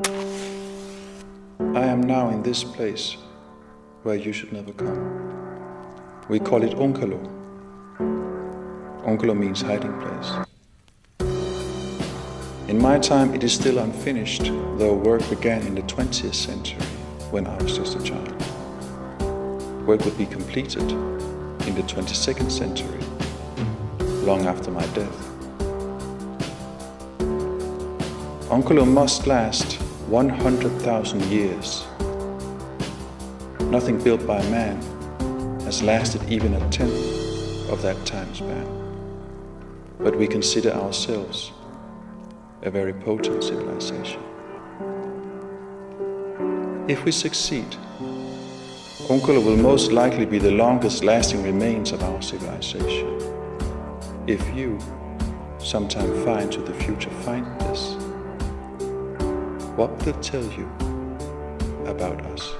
I am now in this place where you should never come. We call it Onkalo. Onkalo means hiding place. In my time it is still unfinished, though work began in the 20th century when I was just a child. Work would be completed in the 22nd century, long after my death. Onkalo must last 100,000 years. Nothing built by man has lasted even a tenth of that time span. But we consider ourselves a very potent civilization. If we succeed, Onkalo will most likely be the longest lasting remains of our civilization. If you, sometime far into the future, find this, what will it tell you about us?